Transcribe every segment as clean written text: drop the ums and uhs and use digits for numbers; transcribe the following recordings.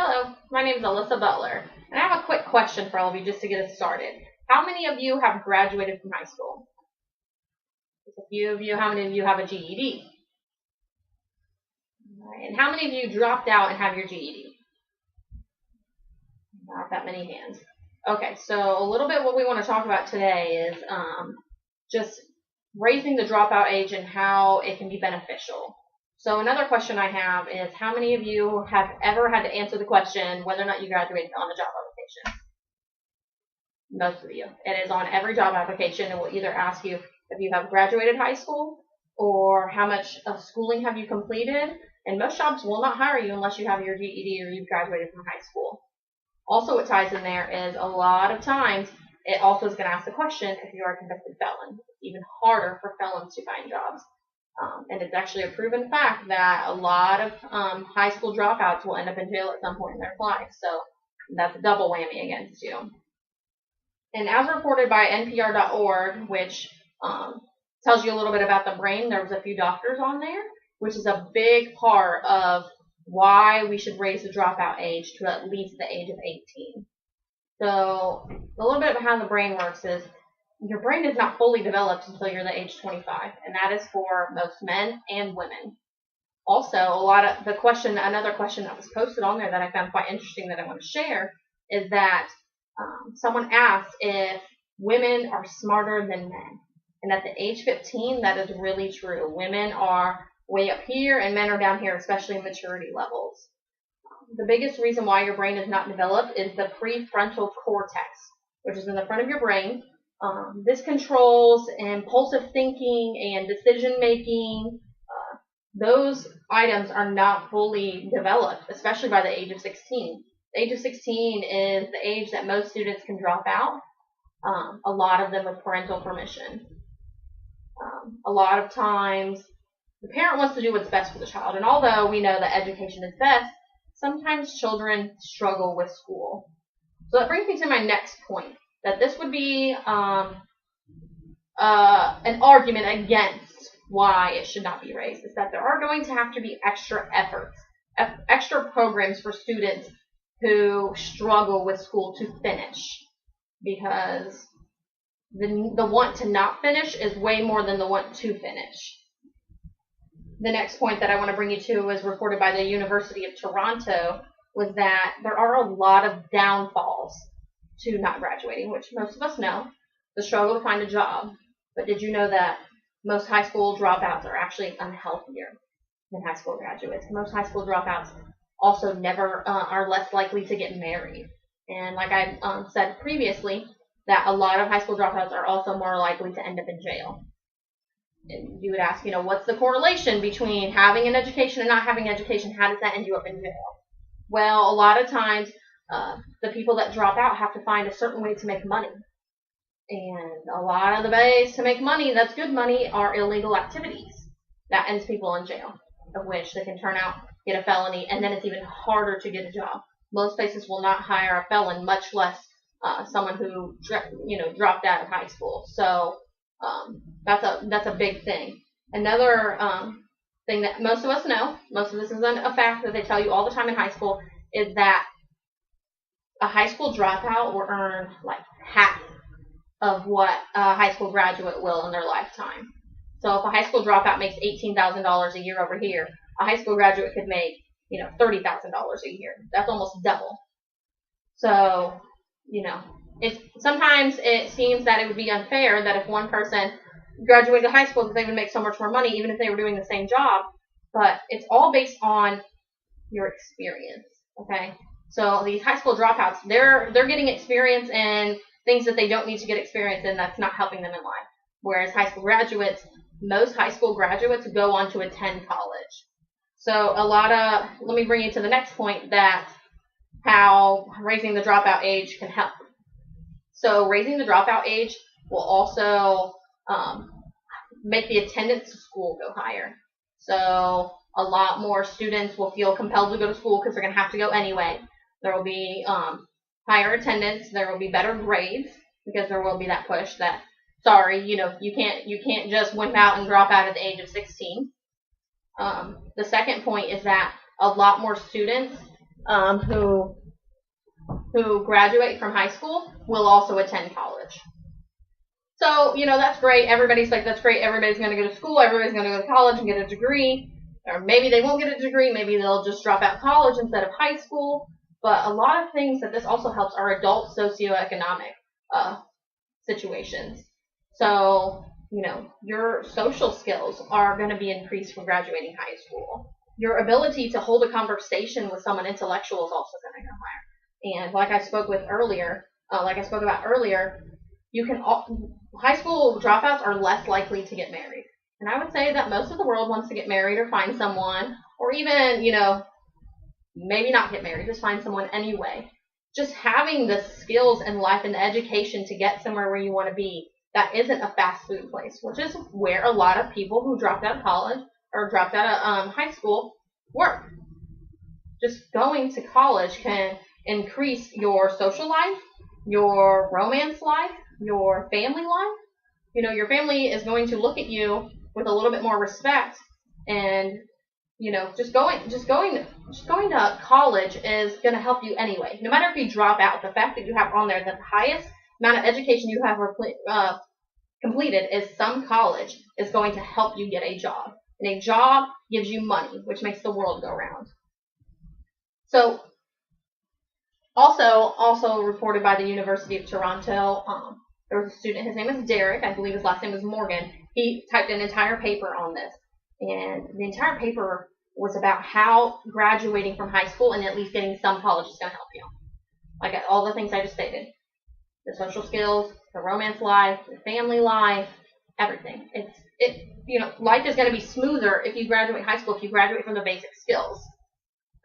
Hello, my name is Alyssa Butler, and I have a quick question for all of you just to get us started. How many of you have graduated from high school? Just a few of you. How many of you have a GED? All right. And how many of you dropped out and have your GED? Not that many hands. Okay, so a little bit what we want to talk about today is just raising the dropout age and how it can be beneficial. So another question I have is, how many of you have ever had to answer the question whether or not you graduated on the job application? Most of you. It is on every job application. It will either ask you if you have graduated high school or how much of schooling have you completed. And most jobs will not hire you unless you have your GED or you've graduated from high school. Also, what ties in there is a lot of times it also is going to ask the question if you are a convicted felon. It's even harder for felons to find jobs. And it's actually a proven fact that a lot of high school dropouts will end up in jail at some point in their life. So that's a double whammy against you. And as reported by NPR.org, which tells you a little bit about the brain, there was a few doctors on there, which is a big part of why we should raise the dropout age to at least the age of 18. So a little bit of how the brain works is your brain is not fully developed until you're the age 25, and that is for most men and women. Also, another question that was posted on there that I found quite interesting that I want to share is that someone asked if women are smarter than men. And at the age 15, that is really true. Women are way up here and men are down here, especially in maturity levels. The biggest reason why your brain is not developed is the prefrontal cortex, which is in the front of your brain. This controls impulsive thinking and decision making. Those items are not fully developed, especially by the age of 16. The age of 16 is the age that most students can drop out, a lot of them with parental permission. A lot of times, the parent wants to do what's best for the child, and although we know that education is best, sometimes children struggle with school. So that brings me to my next point, that this would be an argument against why it should not be raised, is that there are going to have to be extra efforts, extra programs for students who struggle with school to finish, because the want to not finish is way more than the want to finish. The next point that I want to bring you to was reported by the University of Toronto, was that there are a lot of downfalls to not graduating, which most of us know, the struggle to find a job. But did you know that most high school dropouts are actually unhealthier than high school graduates? Most high school dropouts also are less likely to get married. And like I said previously, that a lot of high school dropouts are also more likely to end up in jail. And you would ask, what's the correlation between having an education and not having an education? How does that end you up in jail? Well, a lot of times, the people that drop out have to find a certain way to make money. And a lot of the ways to make money, that's good money, are illegal activities. That ends people in jail, of which they can turn out, get a felony, and then it's even harder to get a job. Most places will not hire a felon, much less someone who dropped out of high school. So that's a big thing. Another thing that most of us know, most of this is a fact that they tell you all the time in high school, is that a high school dropout will earn like half of what a high school graduate will in their lifetime. So if a high school dropout makes $18,000 a year over here, a high school graduate could make $30,000 a year. That's almost double. So sometimes it seems that it would be unfair that if one person graduated high school, that they would make so much more money even if they were doing the same job. But it's all based on your experience. Okay. So these high school dropouts, they're getting experience in things that they don't need to get experience in. That's not helping them in life. Whereas high school graduates, most high school graduates go on to attend college. So let me bring you to the next point, that how raising the dropout age can help. So raising the dropout age will also make the attendance to school go higher. So a lot more students will feel compelled to go to school because they're going to have to go anyway. There will be higher attendance. There will be better grades because there will be that push that, sorry, you can't just wimp out and drop out at the age of 16. The second point is that a lot more students who graduate from high school will also attend college. So, that's great. Everybody's like, that's great. Everybody's going to go to school. Everybody's going to go to college and get a degree. Or maybe they won't get a degree. Maybe they'll just drop out college instead of high school. But a lot of things that this also helps are adult socioeconomic situations. So, your social skills are going to be increased from graduating high school. Your ability to hold a conversation with someone intellectual is also going to go higher. And like I spoke about earlier, high school dropouts are less likely to get married. And I would say that most of the world wants to get married or find someone, or even, maybe not get married, just find someone anyway. Just having the skills in life and the education to get somewhere where you want to be, that isn't a fast food place, which is where a lot of people who dropped out of college or dropped out of high school work. Just going to college can increase your social life, your romance life, your family life. Your family is going to look at you with a little bit more respect, and just going to college is going to help you anyway. No matter if you drop out, the fact that you have on there that the highest amount of education you have completed is some college is going to help you get a job, and a job gives you money, which makes the world go round. So, also reported by the University of Toronto, there was a student, his name is Derek, I believe his last name was Morgan. He typed an entire paper on this, and the entire paper was about how graduating from high school and at least getting some college is going to help you. Like all the things I just stated. The social skills, the romance life, the family life, everything. Life is going to be smoother if you graduate high school, if you graduate from the basic skills.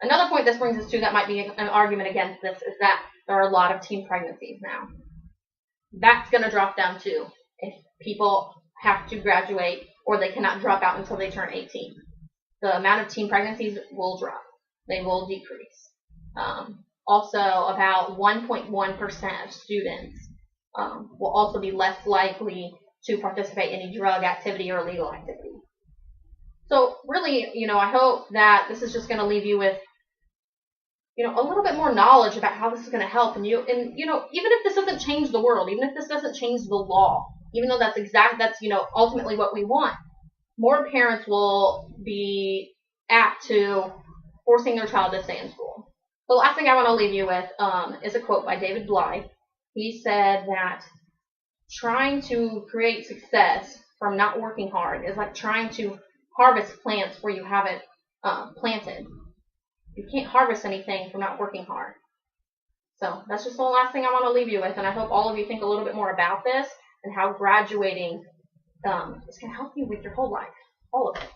Another point this brings us to that might be an argument against this is that there are a lot of teen pregnancies now. That's going to drop down too if people have to graduate or they cannot drop out until they turn 18. The amount of teen pregnancies will drop. They will decrease. Also, about 1.1% of students will also be less likely to participate in any drug activity or illegal activity. So really, I hope that this is just going to leave you with, a little bit more knowledge about how this is going to help. And even if this doesn't change the world, even if this doesn't change the law, even though that's ultimately what we want, more parents will be apt to forcing their child to stay in school. The last thing I want to leave you with is a quote by David Blythe. He said that trying to create success from not working hard is like trying to harvest plants where you haven't planted. You can't harvest anything from not working hard. So that's just the last thing I want to leave you with, and I hope all of you think a little bit more about this and how graduating is going to help you with your whole life, all of it.